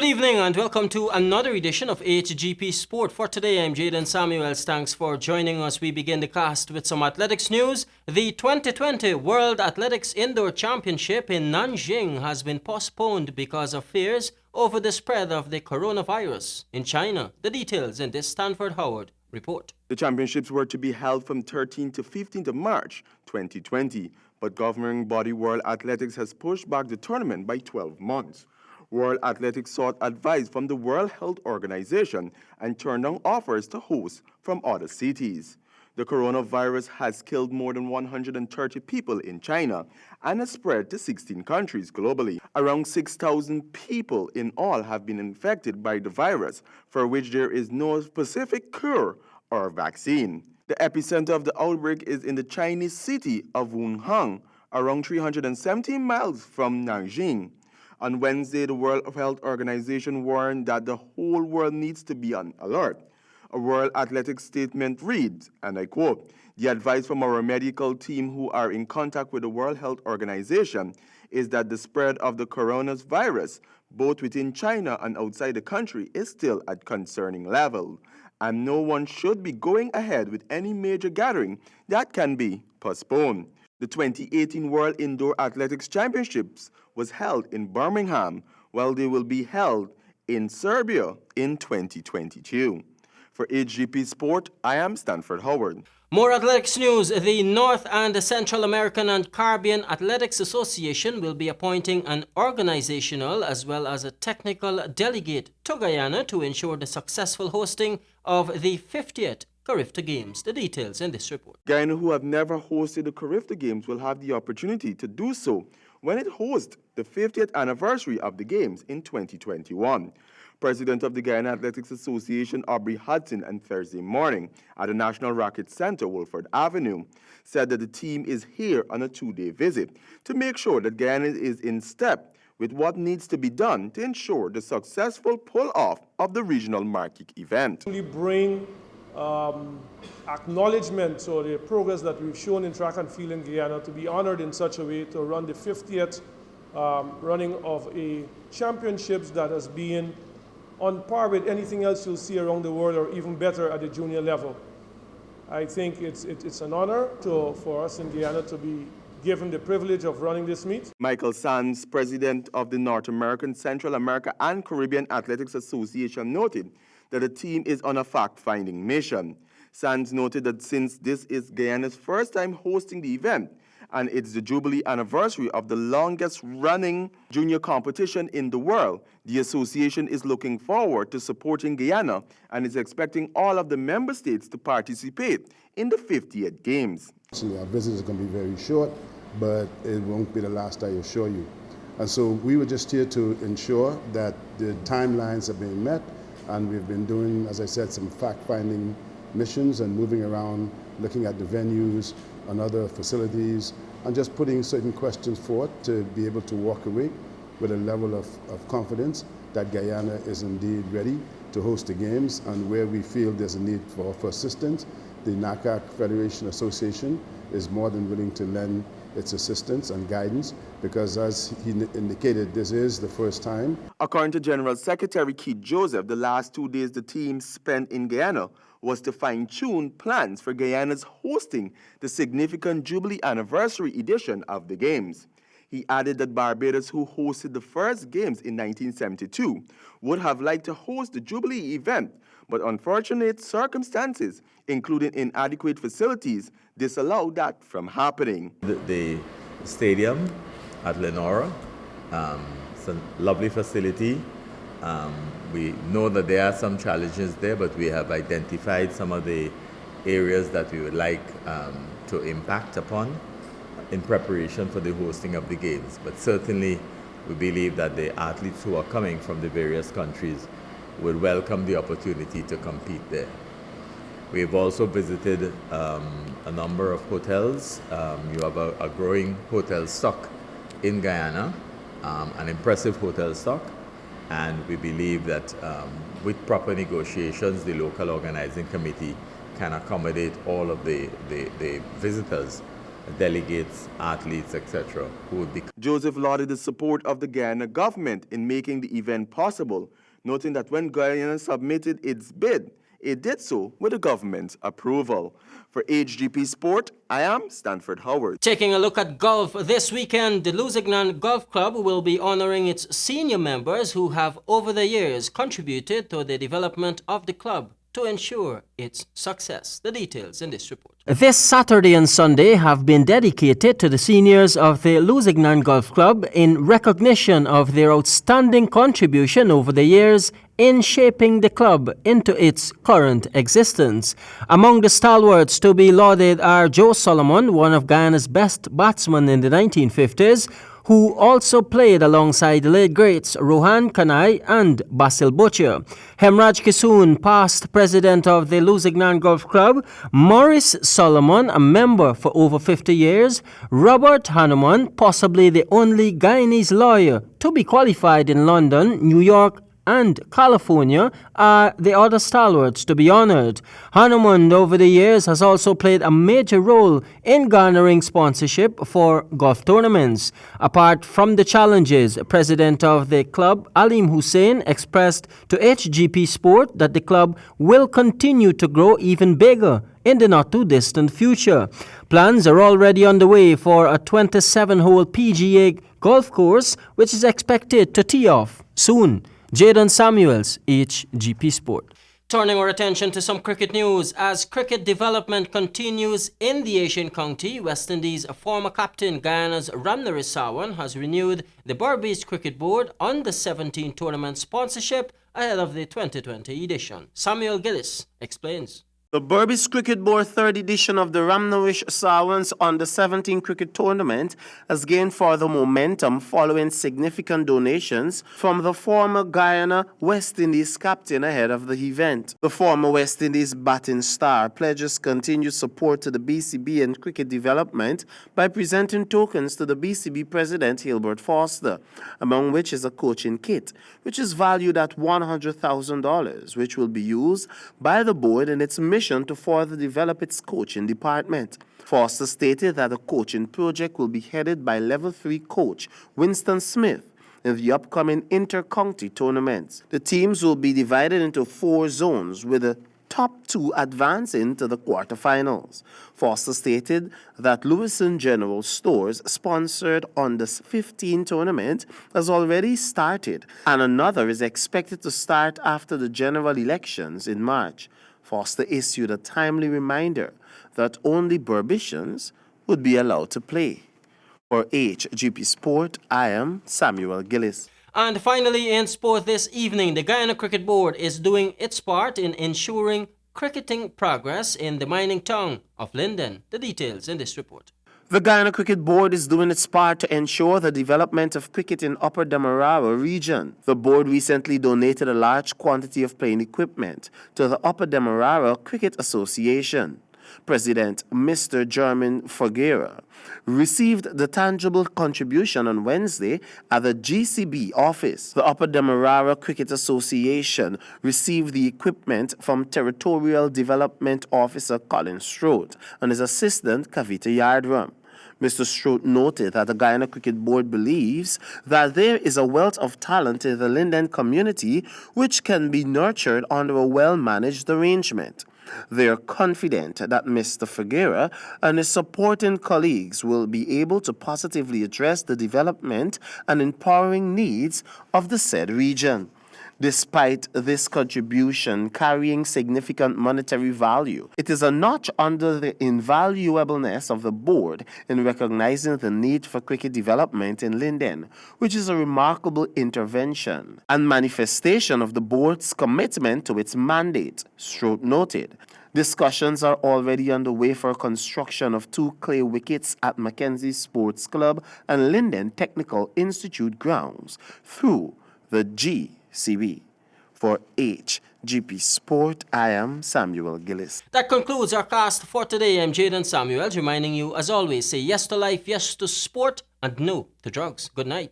Good evening and welcome to another edition of HGP Sport. For today, I'm JADON Samuels. Thanks for joining us. We begin the cast with some athletics news. The 2020 World Athletics Indoor Championship in Nanjing has been postponed because of fears over the spread of the coronavirus in China. The details in this Stanford Howard report. The championships were to be held from 13th to 15th of March 2020, but governing body World Athletics has pushed back the tournament by 12 months. World Athletics sought advice from the World Health Organization and turned down offers to host from other cities. The coronavirus has killed more than 130 people in China and has spread to 16 countries globally. Around 6,000 people in all have been infected by the virus, for which there is no specific cure or vaccine. The epicenter of the outbreak is in the Chinese city of Wuhan, around 317 miles from Nanjing. On Wednesday, the World Health Organization warned that the whole world needs to be on alert. A World Athletics statement reads, and I quote, "The advice from our medical team who are in contact with the World Health Organization is that the spread of the coronavirus, both within China and outside the country, is still at concerning level, and no one should be going ahead with any major gathering that can be postponed." The 2018 World Indoor Athletics Championships was held in Birmingham, while they will be held in Serbia in 2022. For HGP Sport, I am Stanford Howard. More athletics news. The North and the Central American and Caribbean Athletics Association will be appointing an organizational as well as a technical delegate to Guyana to ensure the successful hosting of the 50th Carifta Games. The details in this report. Guyana, who have never hosted the Carifta Games, will have the opportunity to do so when it hosts the 50th anniversary of the Games in 2021. President of the Guyana Athletics Association, Aubrey Hudson, on Thursday morning at the National Racquet Center, Wolford Avenue, said that the team is here on a two-day visit to make sure that Guyana is in step with what needs to be done to ensure the successful pull-off of the regional marquee event. We bring acknowledgement or the progress that we've shown in track and field in Guyana to be honored in such a way to run the 50th running of a championships that has been on par with anything else you'll see around the world, or even better at the junior level. I think it's an honor for us in Guyana to be given the privilege of running this meet. Michael Sands, president of the North American, Central America, and Caribbean Athletics Association, noted that the team is on a fact-finding mission. Sands noted that since this is Guyana's first time hosting the event, and it's the Jubilee anniversary of the longest-running junior competition in the world, the association is looking forward to supporting Guyana and is expecting all of the member states to participate in the 50th Games. Actually, our visit is going to be very short, but it won't be the last, I assure you. And so we were just here to ensure that the timelines are being met, and we've been doing, as I said, some fact-finding missions and moving around, looking at the venues and other facilities, and just putting certain questions forth to be able to walk away with a level of confidence that Guyana is indeed ready to host the Games, and where we feel there's a need for assistance, the NACA Federation Association is more than willing to lend its assistance and guidance, because as he indicated, this is the first time. According to General Secretary Keith Joseph, the last 2 days the team spent in Guyana was to fine-tune plans for Guyana's hosting the significant Jubilee anniversary edition of the Games. He added that Barbados, who hosted the first Games in 1972, would have liked to host the Jubilee event, but unfortunate circumstances, including inadequate facilities, disallowed that from happening. The stadium at Lenora, it's a lovely facility. We know that there are some challenges there, but we have identified some of the areas that we would like to impact upon in preparation for the hosting of the Games. But certainly we believe that the athletes who are coming from the various countries would welcome the opportunity to compete there. We've also visited a number of hotels. You have a growing hotel stock in Guyana, an impressive hotel stock, and we believe that with proper negotiations, the local organizing committee can accommodate all of the visitors delegates, athletes, etc., who would be. Joseph lauded the support of the Guyana government in making the event possible, noting that when Guyana submitted its bid, it did so with the government's approval. For HGP Sport, I am Stanford Howard. Taking a look at golf this weekend, the Lusignan Golf Club will be honoring its senior members who have over the years contributed to the development of the club to ensure its success. The details in this report. This Saturday and Sunday have been dedicated to the seniors of the Lusignan Golf Club in recognition of their outstanding contribution over the years in shaping the club into its current existence. Among the stalwarts to be lauded are Joe Solomon, one of Guyana's best batsmen in the 1950s, who also played alongside the late greats Rohan Kanai and Basil Butcher. Hemraj Kisoon, past president of the Lusignan Golf Club, Maurice Solomon, a member for over 50 years, Robert Hanuman, possibly the only Guyanese lawyer to be qualified in London, New York, and California are the other stalwarts to be honored. Hanuman over the years has also played a major role in garnering sponsorship for golf tournaments. Apart from the challenges, President of the club, Alim Hussein, expressed to HGP Sport that the club will continue to grow even bigger in the not-too-distant future. Plans are already underway for a 27-hole PGA golf course, which is expected to tee off soon. JADON Samuels, HGP Sport. Turning our attention to some cricket news, as cricket development continues in the Asian county, West Indies former captain Guyana's Ramnari Sawan has renewed the Berbice Cricket Board under 17 tournament sponsorship ahead of the 2020 edition. Samuel Gillis explains. The Berbice Cricket Board 3rd edition of the Ramnarish Sawans Under 17 Cricket Tournament has gained further momentum following significant donations from the former Guyana West Indies captain ahead of the event. The former West Indies batting star pledges continued support to the BCB and cricket development by presenting tokens to the BCB president Hilbert Foster, among which is a coaching kit, which is valued at $100,000, which will be used by the board in its mission to further develop its coaching department. Foster stated that the coaching project will be headed by Level 3 coach Winston Smith in the upcoming inter-county tournaments. The teams will be divided into 4 zones, with the top 2 advancing to the quarterfinals. Foster stated that Lewison General Stores sponsored Under 15 tournament has already started, and another is expected to start after the general elections in March. Foster issued a timely reminder that only Berbicians would be allowed to play. For HGP Sport, I am Samuel Gillis. And finally, in sport this evening, the Guyana Cricket Board is doing its part in ensuring cricketing progress in the mining town of Linden. The details in this report. The Guyana Cricket Board is doing its part to ensure the development of cricket in Upper Demerara region. The board recently donated a large quantity of playing equipment to the Upper Demerara Cricket Association. President Mr. German Figuera received the tangible contribution on Wednesday at the GCB office. The Upper Demerara Cricket Association received the equipment from Territorial Development Officer Colin Strode and his assistant Kavita Yardram. Mr. Strode noted that the Guyana Cricket Board believes that there is a wealth of talent in the Linden community which can be nurtured under a well-managed arrangement. They are confident that Mr. Figuera and his supporting colleagues will be able to positively address the development and empowering needs of the said region. Despite this contribution carrying significant monetary value, it is a notch under the invaluableness of the board in recognizing the need for cricket development in Linden, which is a remarkable intervention and manifestation of the board's commitment to its mandate, Strode noted. Discussions are already underway for construction of 2 clay wickets at Mackenzie Sports Club and Linden Technical Institute grounds through the GCB. For HGP Sport, I am Samuel Gillis. That concludes our cast for today. I'm JADON Samuels, reminding you, as always, say yes to life, yes to sport, and no to drugs. Good night.